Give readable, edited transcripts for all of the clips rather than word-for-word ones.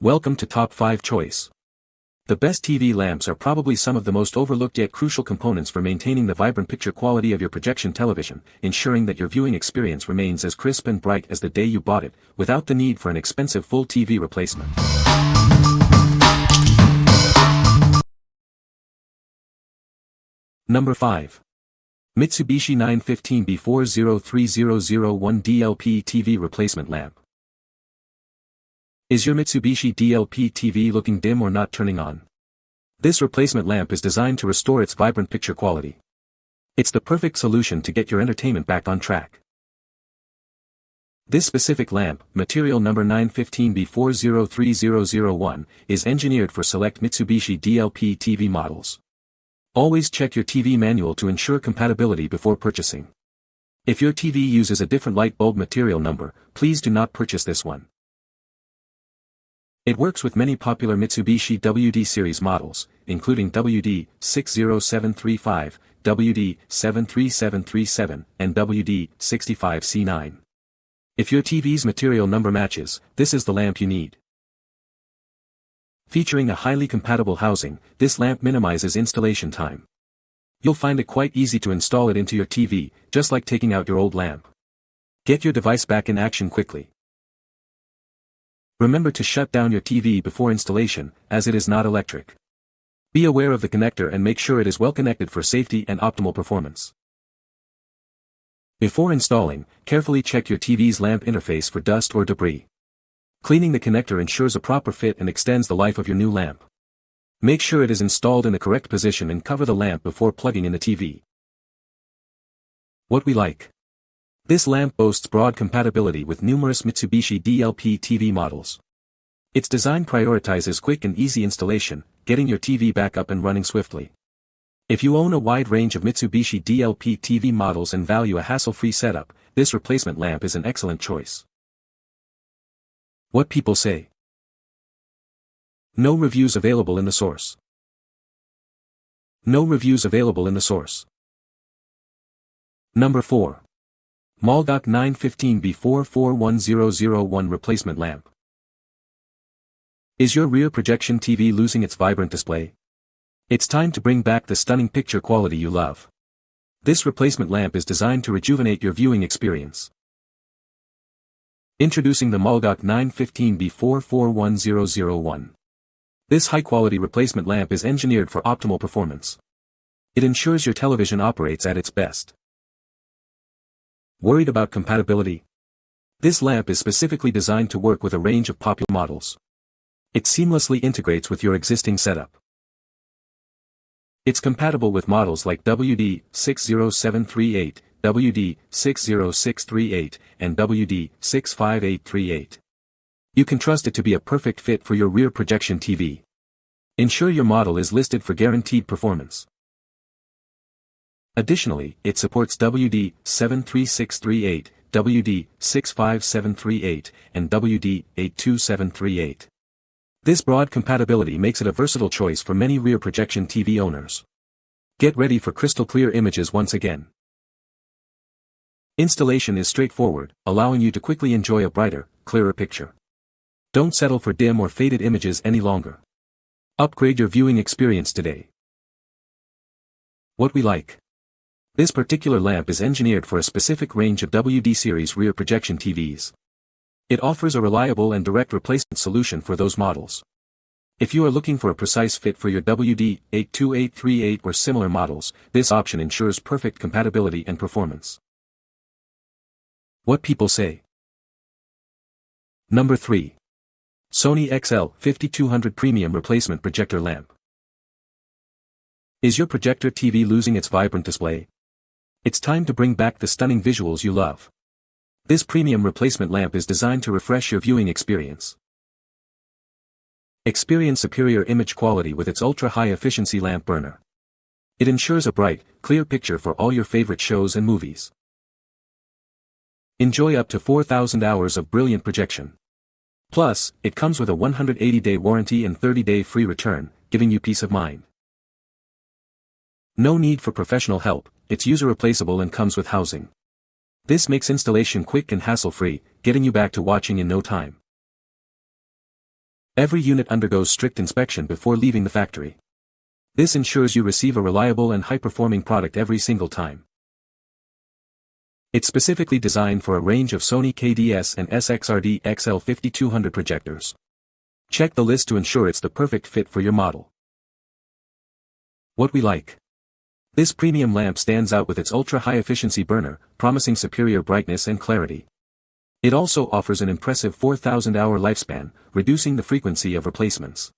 Welcome to Top 5 Choice. The best TV lamps are probably some of the most overlooked yet crucial components for maintaining the vibrant picture quality of your projection television, ensuring that your viewing experience remains as crisp and bright as the day you bought it, without the need for an expensive full TV replacement. Number 5. Mitsubishi 915B4030001 DLP TV Replacement Lamp. Is your Mitsubishi DLP TV looking dim or not turning on? This replacement lamp is designed to restore its vibrant picture quality. It's the perfect solution to get your entertainment back on track. This specific lamp, material number 915B4030001, is engineered for select Mitsubishi DLP TV models. Always check your TV manual to ensure compatibility before purchasing. If your TV uses a different light bulb material number, please do not purchase this one. It works with many popular Mitsubishi WD series models, including WD-60735, WD-73737, and WD-65C9. If your TV's material number matches, this is the lamp you need. Featuring a highly compatible housing, this lamp minimizes installation time. You'll find it quite easy to install it into your TV, just like taking out your old lamp. Get your device back in action quickly. Remember to shut down your TV before installation, as it is not electric. Be aware of the connector and make sure it is well connected for safety and optimal performance. Before installing, carefully check your TV's lamp interface for dust or debris. Cleaning the connector ensures a proper fit and extends the life of your new lamp. Make sure it is installed in the correct position and cover the lamp before plugging in the TV. What we like. This lamp boasts broad compatibility with numerous Mitsubishi DLP TV models. Its design prioritizes quick and easy installation, getting your TV back up and running swiftly. If you own a wide range of Mitsubishi DLP TV models and value a hassle-free setup, this replacement lamp is an excellent choice. What people say. No reviews available in the source. No reviews available in the source. Number 4. Molgoc 915B441001 Replacement Lamp. Is your rear projection TV losing its vibrant display? It's time to bring back the stunning picture quality you love. This replacement lamp is designed to rejuvenate your viewing experience. Introducing the Molgoc 915B441001. This high-quality replacement lamp is engineered for optimal performance. It ensures your television operates at its best. Worried about compatibility? This lamp is specifically designed to work with a range of popular models. It seamlessly integrates with your existing setup. It's compatible with models like WD-60738, WD-60638, and WD-65838. You can trust it to be a perfect fit for your rear projection TV. Ensure your model is listed for guaranteed performance. Additionally, it supports WD-73638, WD-65738, and WD-82738. This broad compatibility makes it a versatile choice for many rear projection TV owners. Get ready for crystal clear images once again. Installation is straightforward, allowing you to quickly enjoy a brighter, clearer picture. Don't settle for dim or faded images any longer. Upgrade your viewing experience today. What we like. This particular lamp is engineered for a specific range of WD series rear projection TVs. It offers a reliable and direct replacement solution for those models. If you are looking for a precise fit for your WD-82838 or similar models, this option ensures perfect compatibility and performance. What people say. Number 3. Sony XL5200 Premium Replacement Projector Lamp. Is your projector TV losing its vibrant display? It's time to bring back the stunning visuals you love. This premium replacement lamp is designed to refresh your viewing experience. Experience superior image quality with its ultra-high efficiency lamp burner. It ensures a bright, clear picture for all your favorite shows and movies. Enjoy up to 4,000 hours of brilliant projection. Plus, it comes with a 180-day warranty and 30-day free return, giving you peace of mind. No need for professional help, it's user replaceable and comes with housing. This makes installation quick and hassle-free, getting you back to watching in no time. Every unit undergoes strict inspection before leaving the factory. This ensures you receive a reliable and high-performing product every single time. It's specifically designed for a range of Sony KDS and SXRD XL5200 projectors. Check the list to ensure it's the perfect fit for your model. What we like. This premium lamp stands out with its ultra-high efficiency burner, promising superior brightness and clarity. It also offers an impressive 4,000-hour lifespan, reducing the frequency of replacements.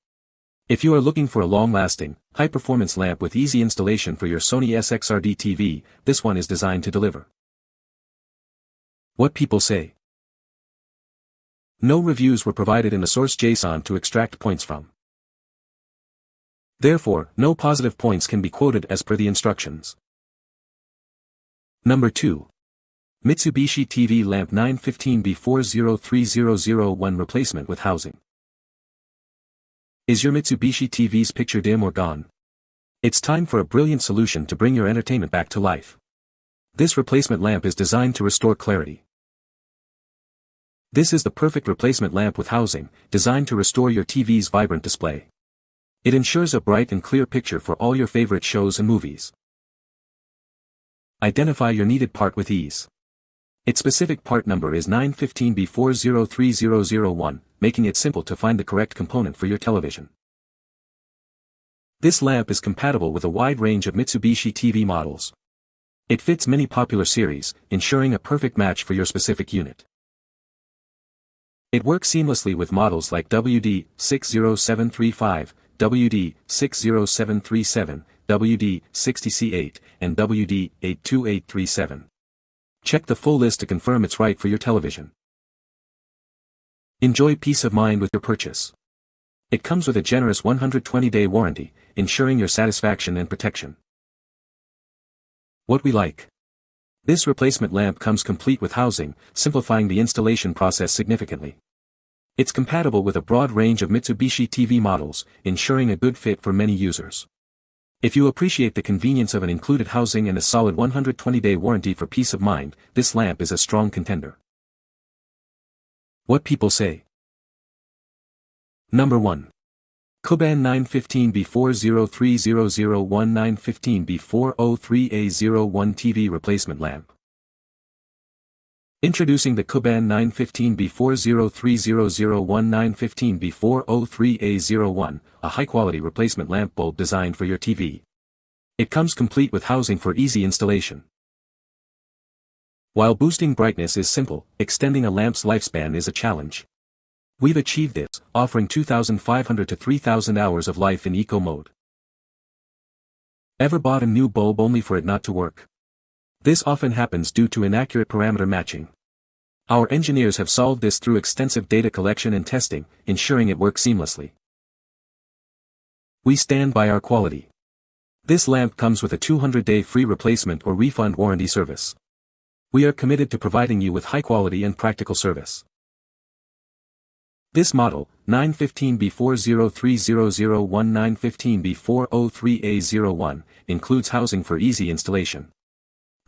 If you are looking for a long-lasting, high-performance lamp with easy installation for your Sony SXRD TV, this one is designed to deliver. What people say. No reviews were provided in the source JSON to extract points from. Therefore, no positive points can be quoted as per the instructions. Number 2. Mitsubishi TV Lamp 915B403001 Replacement with Housing. Is your Mitsubishi TV's picture dim or gone? It's time for a brilliant solution to bring your entertainment back to life. This replacement lamp is designed to restore clarity. This is the perfect replacement lamp with housing, designed to restore your TV's vibrant display. It ensures a bright and clear picture for all your favorite shows and movies. Identify your needed part with ease. Its specific part number is 915B403001, making it simple to find the correct component for your television. This lamp is compatible with a wide range of Mitsubishi TV models. It fits many popular series, ensuring a perfect match for your specific unit. It works seamlessly with models like WD60735, WD60737, WD60C8, and WD82837. Check the full list to confirm it's right for your television. Enjoy peace of mind with your purchase. It comes with a generous 120-day warranty, ensuring your satisfaction and protection. What we like. This replacement lamp comes complete with housing, simplifying the installation process significantly. It's compatible with a broad range of Mitsubishi TV models, ensuring a good fit for many users. If you appreciate the convenience of an included housing and a solid 120-day warranty for peace of mind, this lamp is a strong contender. What people say. Number 1. COOBAN 915B403001 915B403A01 TV Replacement Lamp. Introducing the COOBAN 915B403001 915B403A01, a high-quality replacement lamp bulb designed for your TV. It comes complete with housing for easy installation. While boosting brightness is simple, extending a lamp's lifespan is a challenge. We've achieved this, offering 2,500 to 3,000 hours of life in eco mode. Ever bought a new bulb only for it not to work? This often happens due to inaccurate parameter matching. Our engineers have solved this through extensive data collection and testing, ensuring it works seamlessly. We stand by our quality. This lamp comes with a 200-day free replacement or refund warranty service. We are committed to providing you with high quality and practical service. This model, 915B4030019 915B403A01, includes housing for easy installation.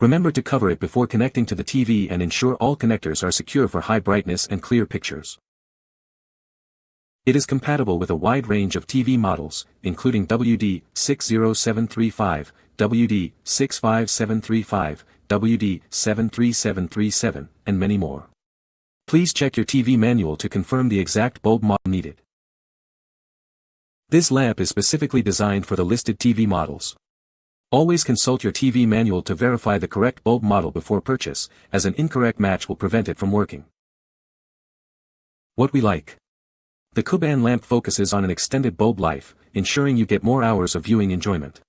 Remember to cover it before connecting to the TV and ensure all connectors are secure for high brightness and clear pictures. It is compatible with a wide range of TV models, including WD60735, WD65735, WD73737, and many more. Please check your TV manual to confirm the exact bulb model needed. This lamp is specifically designed for the listed TV models. Always consult your TV manual to verify the correct bulb model before purchase, as an incorrect match will prevent it from working. What we like. The COOBAN lamp focuses on an extended bulb life, ensuring you get more hours of viewing enjoyment.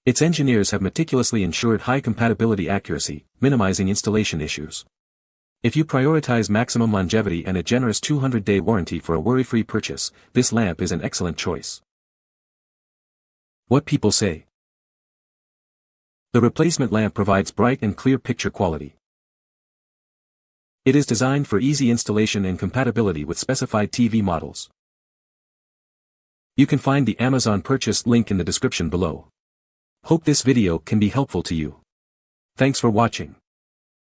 Its engineers have meticulously ensured high compatibility accuracy, minimizing installation issues. If you prioritize maximum longevity and a generous 200-day warranty for a worry-free purchase, this lamp is an excellent choice. What people say. The replacement lamp provides bright and clear picture quality. It is designed for easy installation and compatibility with specified TV models. You can find the Amazon purchase link in the description below. Hope this video can be helpful to you. Thanks for watching.